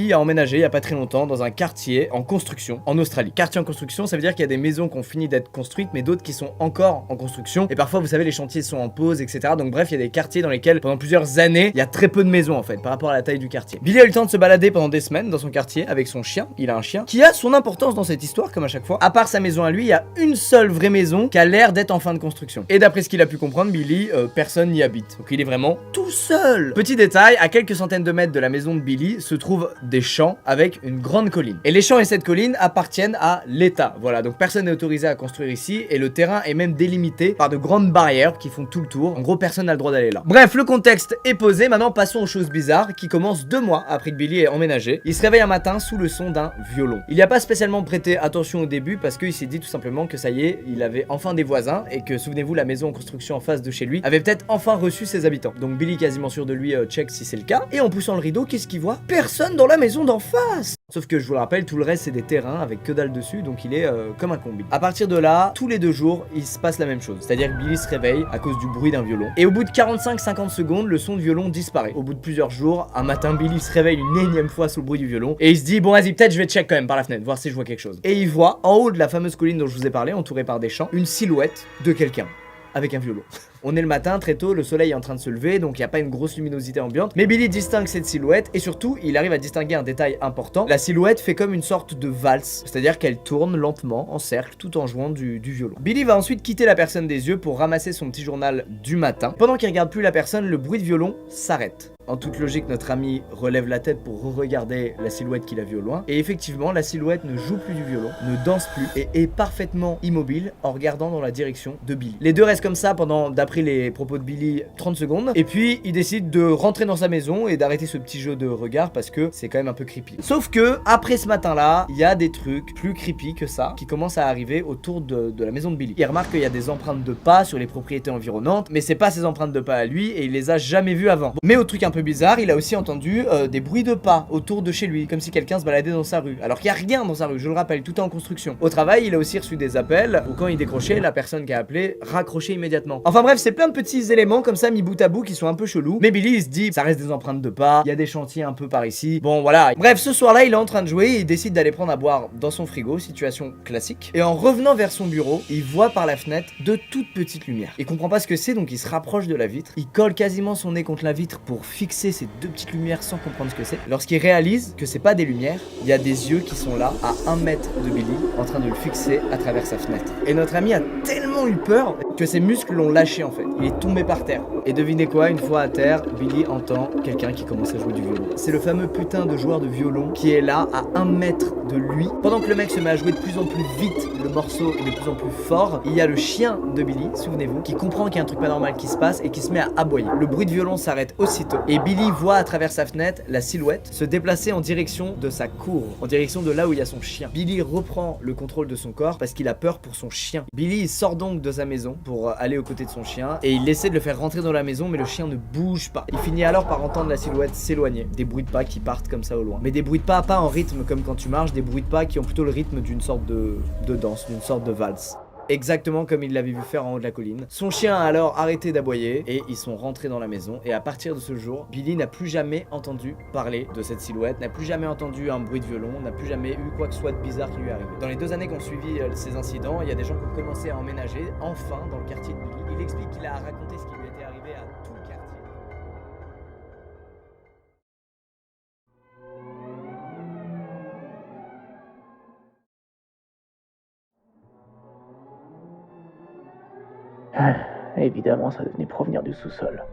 Billy a emménagé il y a pas très longtemps dans un quartier en construction en Australie. Quartier en construction, ça veut dire qu'il y a des maisons qui ont fini d'être construites, mais d'autres qui sont encore en construction. Et parfois, vous savez, les chantiers sont en pause, etc. Donc bref, il y a des quartiers dans lesquels pendant plusieurs années, il y a très peu de maisons en fait par rapport à la taille du quartier. Billy a eu le temps de se balader pendant des semaines dans son quartier avec son chien. Il a un chien qui a son importance dans cette histoire, comme à chaque fois. À part sa maison à lui, il y a une seule vraie maison qui a l'air d'être en fin de construction. Et d'après ce qu'il a pu comprendre, Billy, personne n'y habite. Donc il est vraiment tout seul. Petit détail, à quelques centaines de mètres de la maison de Billy se trouvent des champs avec une grande colline. Et les champs et cette colline appartiennent à l'État. Voilà, donc personne n'est autorisé à construire ici et le terrain est même délimité par de grandes barrières qui font tout le tour. En gros, personne n'a le droit d'aller là. Bref, le contexte est posé. Maintenant, passons aux choses bizarres qui commencent 2 mois après que Billy ait emménagé. Il se réveille un matin sous le son d'un violon. Il n'y a pas spécialement prêté attention au début parce qu'il s'est dit tout simplement que ça y est, il avait enfin des voisins et que, souvenez-vous, la maison en construction en face de chez lui avait peut-être enfin reçu ses habitants. Donc Billy, quasiment sûr de lui, check si c'est le cas. Et en poussant le rideau, qu'est-ce qu'il voit? Personne dans la maison d'en face. Sauf que je vous le rappelle, tout le reste c'est des terrains avec que dalle dessus, donc il est comme un combi. À partir de là, tous les 2 jours, il se passe la même chose. C'est-à-dire que Billy se réveille à cause du bruit d'un violon. Et au bout de 45-50 secondes, le son de violon disparaît. Au bout de plusieurs jours, un matin, Billy se réveille une énième fois sous le bruit du violon. Et il se dit, bon vas-y, peut-être je vais check quand même par la fenêtre, voir si je vois quelque chose. Et il voit, en haut de la fameuse colline dont je vous ai parlé, entourée par des champs, une silhouette de quelqu'un. Avec un violon. On est le matin, très tôt, le soleil est en train de se lever, donc il n'y a pas une grosse luminosité ambiante. Mais Billy distingue cette silhouette, et surtout, il arrive à distinguer un détail important. La silhouette fait comme une sorte de valse, c'est-à-dire qu'elle tourne lentement, en cercle, tout en jouant du violon. Billy va ensuite quitter la personne des yeux pour ramasser son petit journal du matin. Pendant qu'il regarde plus la personne, le bruit de violon s'arrête. En toute logique, notre ami relève la tête pour re-regarder la silhouette qu'il a vue au loin. Et effectivement, la silhouette ne joue plus du violon, ne danse plus et est parfaitement immobile en regardant dans la direction de Billy. Les deux restent comme ça pendant, d'après les propos de Billy, 30 secondes. Et puis, il décide de rentrer dans sa maison et d'arrêter ce petit jeu de regard parce que c'est quand même un peu creepy. Sauf que, après ce matin-là, il y a des trucs plus creepy que ça qui commencent à arriver autour de la maison de Billy. Il remarque qu'il y a des empreintes de pas sur les propriétés environnantes, mais c'est pas ces empreintes de pas à lui et il les a jamais vues avant. Mais au truc un peu bizarre, il a aussi entendu des bruits de pas autour de chez lui, comme si quelqu'un se baladait dans sa rue. Alors qu'il n'y a rien dans sa rue, je le rappelle, tout est en construction. Au travail, il a aussi reçu des appels où quand il décrochait, la personne qui a appelé raccrochait immédiatement. Enfin bref, c'est plein de petits éléments comme ça mis bout à bout qui sont un peu chelous. Mais Billy il se dit, ça reste des empreintes de pas, il y a des chantiers un peu par ici. Bon voilà. Bref, ce soir-là, il est en train de jouer et il décide d'aller prendre à boire dans son frigo, situation classique. Et en revenant vers son bureau, il voit par la fenêtre de toutes petites lumières. Il comprend pas ce que c'est, donc il se rapproche de la vitre. Il colle quasiment son nez contre la vitre pour fixer ces 2 petites lumières sans comprendre ce que c'est. Lorsqu'il réalise que c'est pas des lumières, il y a des yeux qui sont là à 1 mètre de Billy en train de le fixer à travers sa fenêtre. Et notre ami a tellement eu peur que ses muscles l'ont lâché en fait. Il est tombé par terre. Et devinez quoi, une fois à terre, Billy entend quelqu'un qui commence à jouer du violon. C'est le fameux putain de joueur de violon qui est là à 1 mètre de lui. Pendant que le mec se met à jouer de plus en plus vite, le morceau est de plus en plus fort, il y a le chien de Billy, souvenez-vous, qui comprend qu'il y a un truc pas normal qui se passe et qui se met à aboyer. Le bruit de violon s'arrête aussitôt et Billy voit à travers sa fenêtre la silhouette se déplacer en direction de sa cour, en direction de là où il y a son chien. Billy reprend le contrôle de son corps parce qu'il a peur pour son chien. Billy il sort donc de sa maison pour aller aux côtés de son chien et il essaie de le faire rentrer dans la maison mais le chien ne bouge pas. Il finit alors par entendre la silhouette s'éloigner, des bruits de pas qui partent comme ça au loin. Mais des bruits de pas en rythme comme quand tu marches, des bruits de pas qui ont plutôt le rythme d'une sorte de danse, d'une sorte de valse. Exactement comme il l'avait vu faire en haut de la colline. Son chien a alors arrêté d'aboyer et ils sont rentrés dans la maison. Et à partir de ce jour, Billy n'a plus jamais entendu parler de cette silhouette, n'a plus jamais entendu un bruit de violon, n'a plus jamais eu quoi que ce soit de bizarre qui lui est arrivé. Dans les 2 années qu'ont suivi ces incidents, il y a des gens qui ont commencé à emménager enfin dans le quartier de Billy. Il explique qu'il a raconté ce qui lui était arrivé à tout le quartier. Évidemment, ça devait provenir du sous-sol.